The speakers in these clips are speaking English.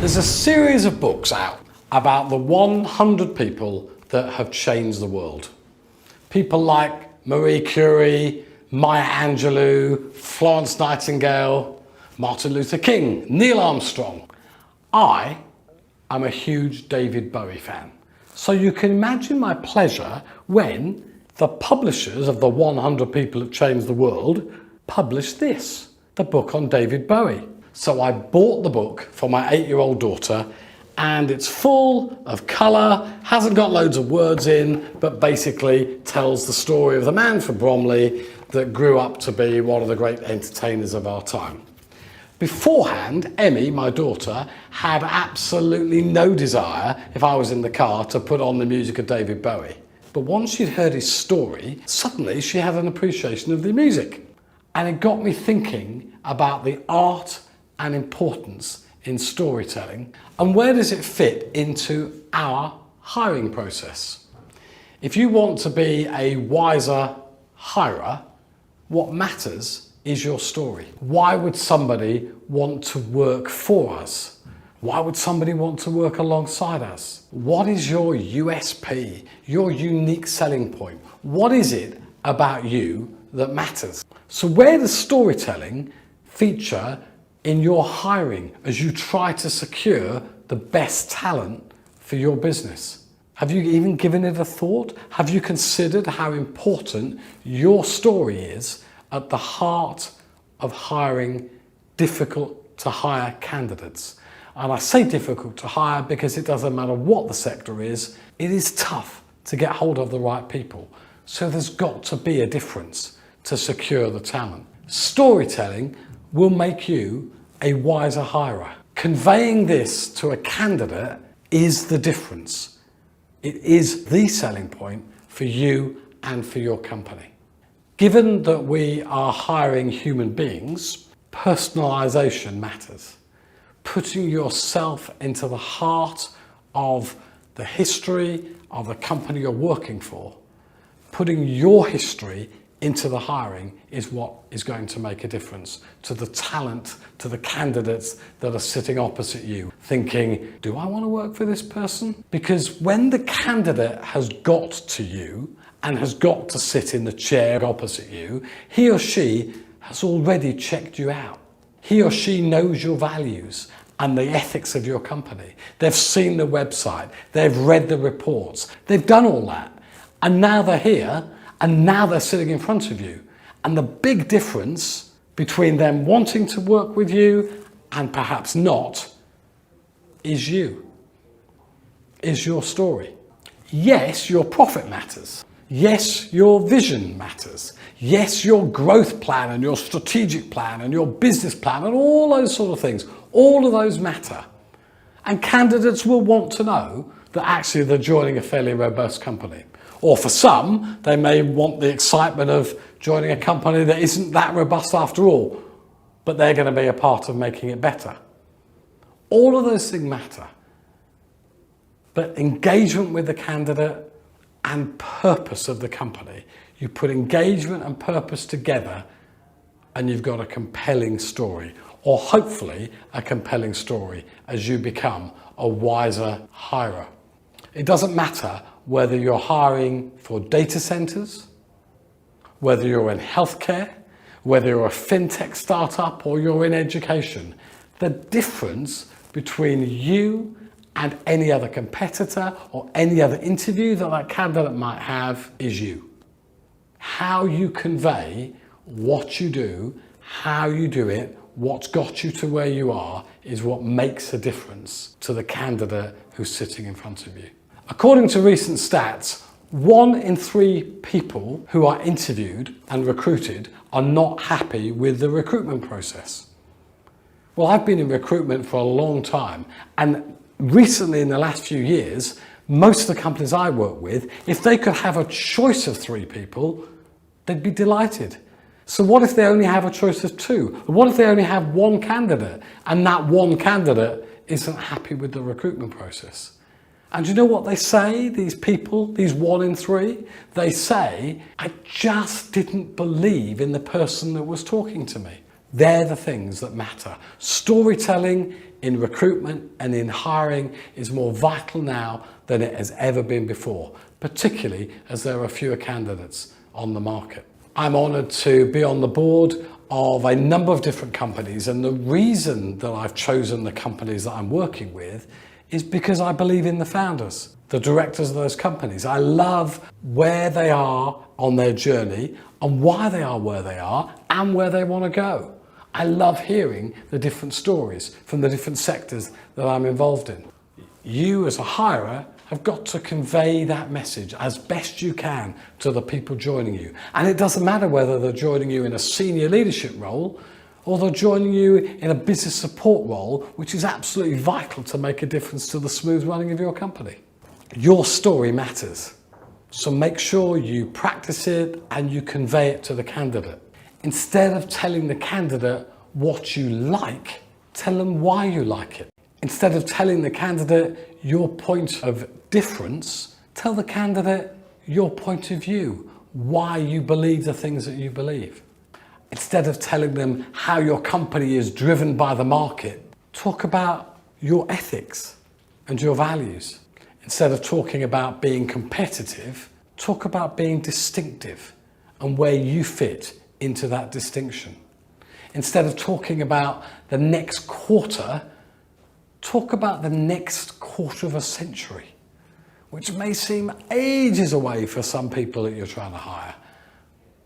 There's a series of books out about the 100 people that have changed the world. People like Marie Curie, Maya Angelou, Florence Nightingale, Martin Luther King, Neil Armstrong. I am a huge David Bowie fan. So you can imagine my pleasure when the publishers of the 100 people that changed the world published this, the book on David Bowie. So I bought the book for my 8-year-old daughter, and it's full of colour, hasn't got loads of words in, but basically tells the story of the man from Bromley that grew up to be one of the great entertainers of our time. Beforehand, Emmy, my daughter, had absolutely no desire, if I was in the car, to put on the music of David Bowie. But once she'd heard his story, suddenly she had an appreciation of the music. And it got me thinking about the art and importance in storytelling, and where does it fit into our hiring process. If you want to be a wiser hirer, what matters is your story. Why would somebody want to work for us? Why would somebody want to work alongside us? What is your USP, your unique selling point? What is it about you that matters? So where does storytelling feature in your hiring as you try to secure the best talent for your business? Have you even given it a thought? Have you considered how important your story is at the heart of hiring difficult to hire candidates? And I say difficult to hire because it doesn't matter what the sector is, it is tough to get hold of the right people. So there's got to be a difference to secure the talent. Storytelling will make you a wiser hirer. Conveying this to a candidate is the difference. It is the selling point for you and for your company. Given that we are hiring human beings, personalisation matters. Putting yourself into the heart of the history of the company you're working for, putting your history into the hiring is what is going to make a difference to the talent, to the candidates that are sitting opposite you, thinking, do I want to work for this person? Because when the candidate has got to you and has got to sit in the chair opposite you, he or she has already checked you out. He or she knows your values and the ethics of your company. They've seen the website, they've read the reports, they've done all that. And now they're here, and now they're sitting in front of you. And the big difference between them wanting to work with you and perhaps not is you, is your story. Yes, your profit matters. Yes, your vision matters. Yes, your growth plan and your strategic plan and your business plan and all those sort of things, all of those matter. And candidates will want to know that actually they're joining a fairly robust company. Or for some, they may want the excitement of joining a company that isn't that robust after all, but they're going to be a part of making it better. All of those things matter. But engagement with the candidate and purpose of the company, you put engagement and purpose together and you've got a compelling story, or hopefully a compelling story as you become a wiser hirer. It doesn't matter whether you're hiring for data centers, whether you're in healthcare, whether you're a fintech startup or you're in education. The difference between you and any other competitor or any other interview that that candidate might have is you. How you convey what you do, how you do it, what's got you to where you are is what makes a difference to the candidate who's sitting in front of you. According to recent stats, 1 in 3 people who are interviewed and recruited are not happy with the recruitment process. Well, I've been in recruitment for a long time, and recently in the last few years, most of the companies I work with, if they could have a choice of 3 people, they'd be delighted. So what if they only have a choice of 2? What if they only have 1 candidate and that 1 candidate isn't happy with the recruitment process? And you know what they say, these people, these 1 in 3? They say, I just didn't believe in the person that was talking to me. They're the things that matter. Storytelling in recruitment and in hiring is more vital now than it has ever been before, particularly as there are fewer candidates on the market. I'm honoured to be on the board of a number of different companies, and the reason that I've chosen the companies that I'm working with is because I believe in the founders, the directors of those companies. I love where they are on their journey and why they are where they are and where they want to go. I love hearing the different stories from the different sectors that I'm involved in. You as a hirer have got to convey that message as best you can to the people joining you. And it doesn't matter whether they're joining you in a senior leadership role or they're joining you in a business support role, which is absolutely vital to make a difference to the smooth running of your company. Your story matters. So make sure you practice it and you convey it to the candidate. Instead of telling the candidate what you like, tell them why you like it. Instead of telling the candidate your point of difference, tell the candidate your point of view, why you believe the things that you believe. Instead of telling them how your company is driven by the market, talk about your ethics and your values. Instead of talking about being competitive, talk about being distinctive and where you fit into that distinction. Instead of talking about the next quarter, talk about the next quarter of a century, which may seem ages away for some people that you're trying to hire.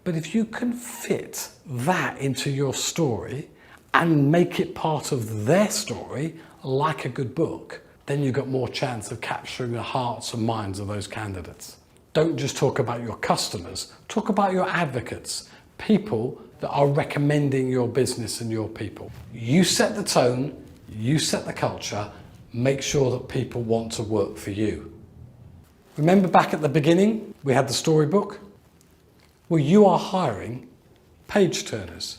But if you can fit that into your story and make it part of their story, like a good book, then you've got more chance of capturing the hearts and minds of those candidates. Don't just talk about your customers, talk about your advocates, people that are recommending your business and your people. You set the tone, you set the culture, make sure that people want to work for you. Remember back at the beginning, we had the storybook? Well, you are hiring page turners.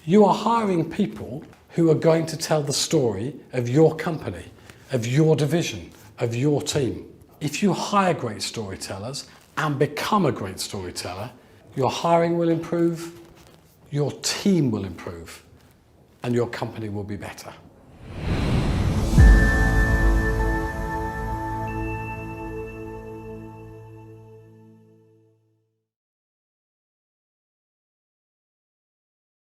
You are hiring people who are going to tell the story of your company, of your division, of your team. If you hire great storytellers and become a great storyteller, your hiring will improve, your team will improve, and your company will be better.